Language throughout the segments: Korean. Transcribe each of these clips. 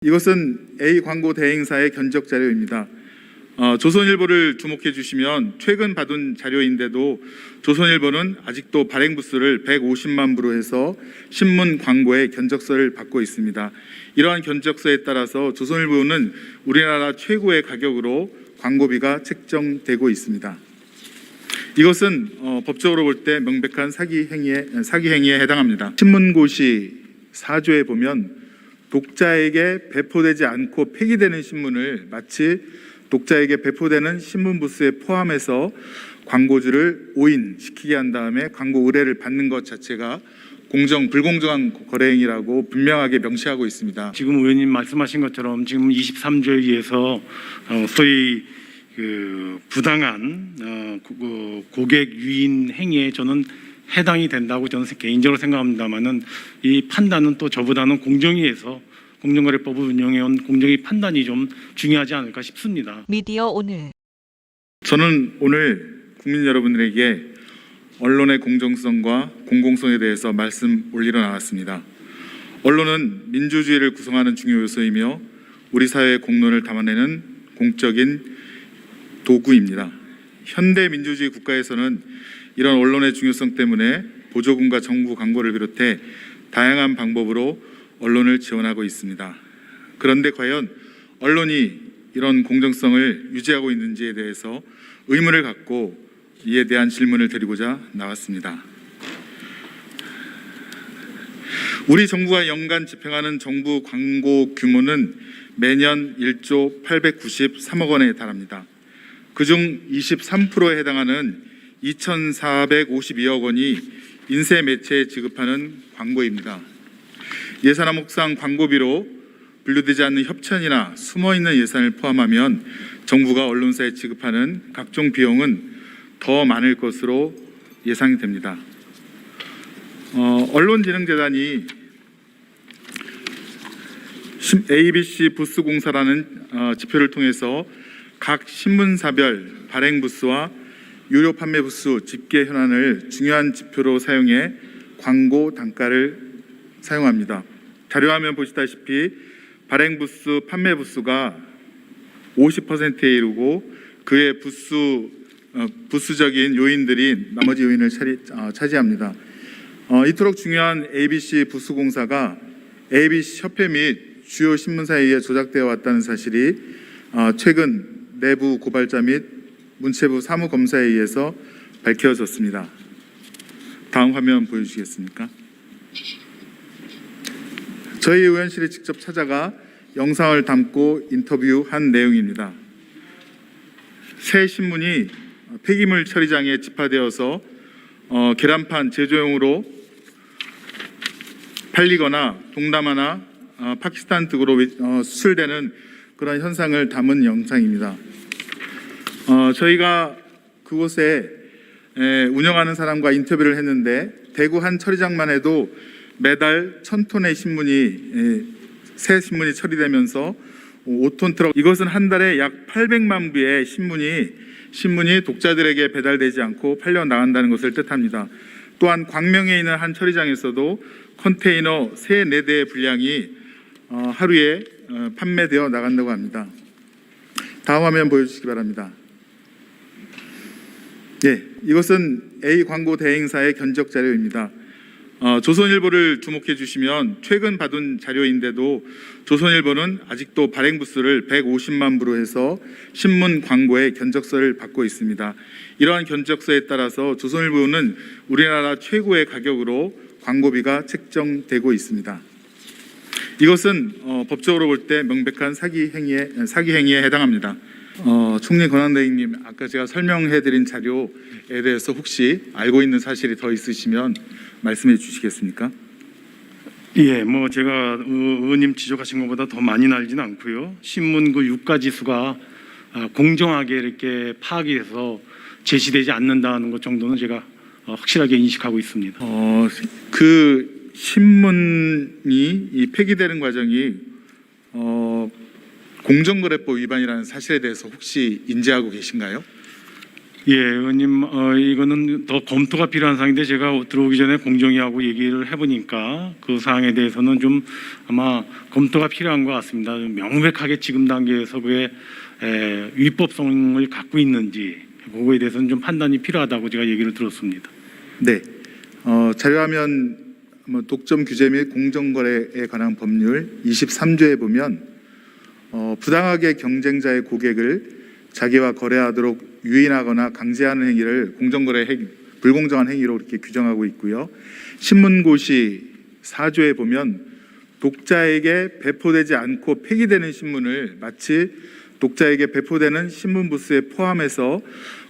이것은 A 광고 대행사의 견적 자료입니다. 조선일보를 주목해 주시면 최근 받은 자료인데도 조선일보는 아직도 발행 부수를 150만 부로 해서 신문 광고의 견적서를 받고 있습니다. 이러한 견적서에 따라서 조선일보는 우리나라 최고의 가격으로 광고비가 책정되고 있습니다. 이것은 법적으로 볼 때 명백한 사기 행위에 해당합니다. 신문고시 4조에 보면 독자에게 배포되지 않고 폐기되는 신문을 마치 독자에게 배포되는 신문 부수에 포함해서 광고주를 오인시키게 한 다음에 광고 의뢰를 받는 것 자체가 불공정한 거래 행위라고 분명하게 명시하고 있습니다. 지금 의원님 말씀하신 것처럼 지금 23조에 의해서 소위 부당한 고객 유인 행위에 저는 해당이 된다고 저는 개인적으로 생각합니다만은 이 판단은 또 저보다는 공정위에서 공정거래법을 운영해온 공정위 판단이 좀 중요하지 않을까 싶습니다. 미디어 오늘. 저는 오늘 국민 여러분들에게 언론의 공정성과 공공성에 대해서 말씀 올리러 나왔습니다. 언론은 민주주의를 구성하는 중요 요소이며 우리 사회의 공론을 담아내는 공적인 도구입니다. 현대 민주주의 국가에서는 이런 언론의 중요성 때문에 보조금과 정부 광고를 비롯해 다양한 방법으로 언론을 지원하고 있습니다. 그런데 과연 언론이 이런 공정성을 유지하고 있는지에 대해서 의문을 갖고 이에 대한 질문을 드리고자 나왔습니다. 우리 정부가 연간 집행하는 정부 광고 규모는 매년 1조 893억 원에 달합니다. 그중 23%에 해당하는 2,452억 원이 인쇄 매체에 지급하는 광고입니다. 예산항목상 광고비로 분류되지 않는 협찬이나 숨어있는 예산을 포함하면 정부가 언론사에 지급하는 각종 비용은 더 많을 것으로 예상이 됩니다. 언론진흥재단이 ABC 부수공사라는 지표를 통해서 각 신문사별 발행 부수와 유료 판매 부수 집계 현황을 중요한 지표로 사용해 광고 단가를 사용합니다. 자료화면 보시다시피 발행 부수, 판매 부수가 50%에 이르고 그의 부수적인 요인들이 나머지 요인을 차지합니다. 이토록 중요한 ABC 부수공사가 ABC 협회 및 주요 신문사에 의해 조작되어 왔다는 사실이 최근 내부 고발자 및 문체부 사무검사에 의해서 밝혀졌습니다. 다음 화면 보여주시겠습니까? 저희 의원실에 직접 찾아가 영상을 담고 인터뷰한 내용입니다. 새 신문이 폐기물 처리장에 집화되어서 계란판 제조용으로 팔리거나 동남아나 파키스탄 등으로 수출되는 그런 현상을 담은 영상입니다. 저희가 그곳에 운영하는 사람과 인터뷰를 했는데 대구 한 처리장만 해도 매달 1,000톤의 새 신문이 처리되면서 5톤 트럭, 이것은 한 달에 약 800만 부의 신문이 독자들에게 배달되지 않고 팔려 나간다는 것을 뜻합니다. 또한 광명에 있는 한 처리장에서도 컨테이너 3-4대의 분량이 하루에 판매되어 나간다고 합니다. 다음 화면 보여주시기 바랍니다. 이것은 A 광고 대행사의 견적 자료입니다. 조선일보를 주목해 주시면 최근 받은 자료인데도 조선일보는 아직도 발행 부수를 150만 부로 해서 신문 광고의 견적서를 받고 있습니다. 이러한 견적서에 따라서 조선일보는 우리나라 최고의 가격으로 광고비가 책정되고 있습니다. 이것은 법적으로 볼 때 명백한 사기 행위에 해당합니다. 총리 권한대행님, 아까 제가 설명해드린 자료에 대해서 혹시 알고 있는 사실이 더 있으시면 말씀해 주시겠습니까? 제가 의원님 지적하신 것보다 더 많이 알지는 않고요. 신문 그 유가지수가 공정하게 이렇게 파악이 돼서 제시되지 않는다는 것 정도는 제가 확실하게 인식하고 있습니다. 그 신문이 폐기되는 과정이 공정거래법 위반이라는 사실에 대해서 혹시 인지하고 계신가요? 예, 의원님, 이거는 더 검토가 필요한 사항인데 제가 들어오기 전에 공정위하고 얘기를 해보니까 그 사항에 대해서는 좀 아마 검토가 필요한 것 같습니다. 명백하게 지금 단계에서 그게 위법성을 갖고 있는지 그거에 대해서는 좀 판단이 필요하다고 제가 얘기를 들었습니다. 네, 자료화면 독점 규제 및 공정거래에 관한 법률 23조에 보면 부당하게 경쟁자의 고객을 자기와 거래하도록 유인하거나 강제하는 행위를 공정거래 불공정한 행위로 이렇게 규정하고 있고요. 신문고시 4조에 보면 독자에게 배포되지 않고 폐기되는 신문을 마치 독자에게 배포되는 신문 부스에 포함해서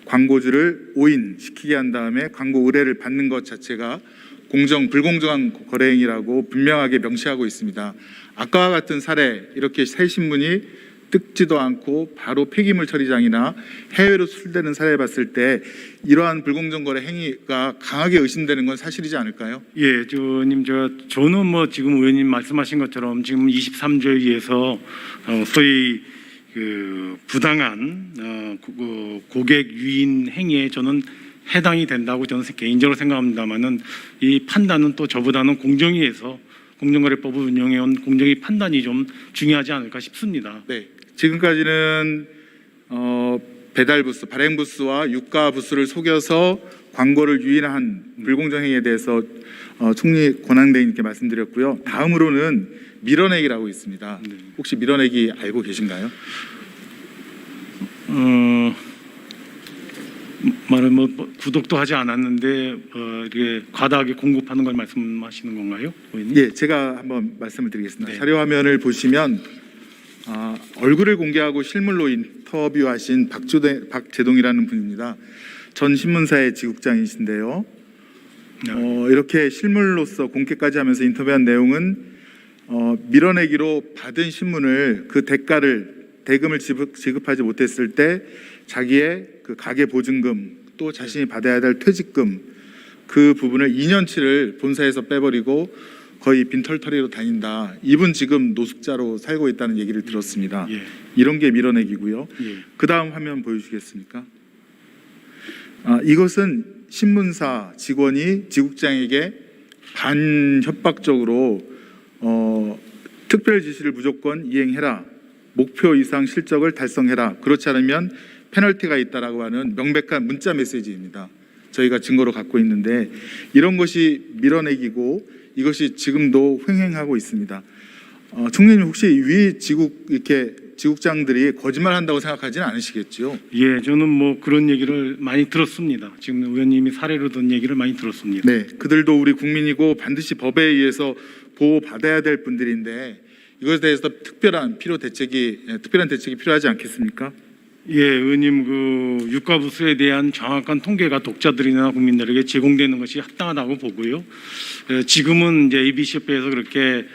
광고주를 오인시키게 한 다음에 광고 의뢰를 받는 것 자체가 불공정한 거래 행위라고 분명하게 명시하고 있습니다. 아까와 같은 사례, 이렇게 새 신문이 뜯지도 않고 바로 폐기물 처리장이나 해외로 수출되는 사례를 봤을 때 이러한 불공정 거래 행위가 강하게 의심되는 건 사실이지 않을까요? 예, 저는 지금 의원님 말씀하신 것처럼 지금 23조에 의해서 소위 그 부당한 고객 유인 행위에 저는 해당이 된다고 저는 개인적으로 생각합니다만은 이 판단은 또 저보다는 공정위에서 공정거래법을 운영해온 공정위 판단이 좀 중요하지 않을까 싶습니다. 네, 지금까지는 배달 부스, 발행 부스와 유가 부스를 속여서 광고를 유인한 불공정 행위에 대해서 총리 권한대행님께 말씀드렸고요. 다음으로는 밀어내기라고 있습니다. 네. 혹시 밀어내기 알고 계신가요? 말은 구독도 하지 않았는데 이게 과다하게 공급하는 걸 말씀하시는 건가요, 의원님? 예, 제가 한번 말씀을 드리겠습니다. 네. 자료 화면을 보시면 얼굴을 공개하고 실물로 인터뷰하신 박재동이라는 분입니다. 전 신문사의 지국장이신데요. 이렇게 실물로서 공개까지 하면서 인터뷰한 내용은 밀어내기로 받은 신문을 그 대금을 지급하지 못했을 때 자기의 그 가계 보증금 또 자신이 받아야 될 퇴직금 그 부분을 2년치를 본사에서 빼버리고 거의 빈털터리로 다닌다. 이분 지금 노숙자로 살고 있다는 얘기를 들었습니다. 예. 이런 게 밀어내기고요. 예. 그 다음 화면 보여주시겠습니까? 이것은 신문사 직원이 지국장에게 반협박적으로 특별 지시를 무조건 이행해라. 목표 이상 실적을 달성해라. 그렇지 않으면 페널티가 있다라고 하는 명백한 문자 메시지입니다. 저희가 증거로 갖고 있는데 이런 것이 밀어내기고 이것이 지금도 횡행하고 있습니다. 총리님 혹시 위 지국장들이 거짓말한다고 생각하지는 않으시겠죠? 예, 저는 그런 얘기를 많이 들었습니다. 지금 의원님이 사례로 든 얘기를 많이 들었습니다. 네, 그들도 우리 국민이고 반드시 법에 의해서 보호받아야 될 분들인데 이것에 대해서 특별한 대책이 필요하지 않겠습니까? 예, 의원님 그 유가부수에 대한 정확한 통계가 독자들이나 국민들에게 제공되는 것이 합당하다고 보고요. 지금은 이제 ABC협회에서 그렇게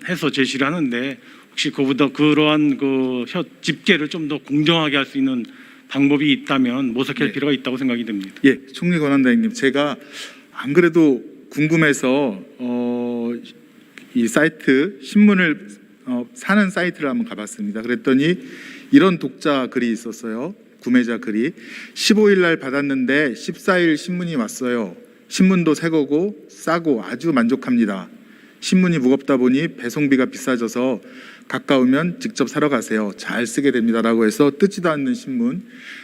해서 제시를 하는데 혹시 그보다 그러한 그 집계를 좀 더 공정하게 할 수 있는 방법이 있다면 모색할 네. 필요가 있다고 생각이 됩니다. 예, 총리 권한대행님, 제가 안 그래도 궁금해서 이 사이트 신문을 사는 사이트를 한번 가봤습니다. 그랬더니 이런 독자 글이 있었어요. 구매자 글이 15일 날 받았는데 14일 신문이 왔어요. 신문도 새 거고 싸고 아주 만족합니다. 신문이 무겁다 보니 배송비가 비싸져서 가까우면 직접 사러 가세요. 잘 쓰게 됩니다라고 해서 뜯지도 않는 신문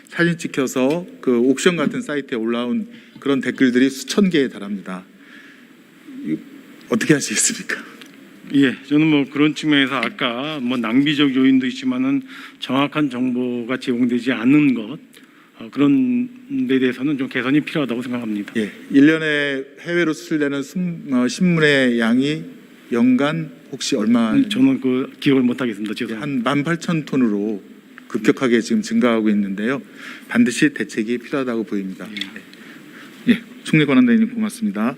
사진 찍혀서 그 옥션 같은 사이트에 올라온 그런 댓글들이 수천 개에 달합니다. 어떻게 하시겠습니까? 예, 저는 그런 측면에서 아까 낭비적 요인도 있지만은 정확한 정보가 제공되지 않는 것 그런 데 대해서는 좀 개선이 필요하다고 생각합니다. 예, 1년에 해외로 수출되는 신문의 양이 연간 혹시 얼마? 저는 그 기억을 못 하겠습니다. 죄송합니다. 한 18,000톤으로 급격하게 지금 증가하고 있는데요. 반드시 대책이 필요하다고 보입니다. 예, 총리 권한대행님 고맙습니다.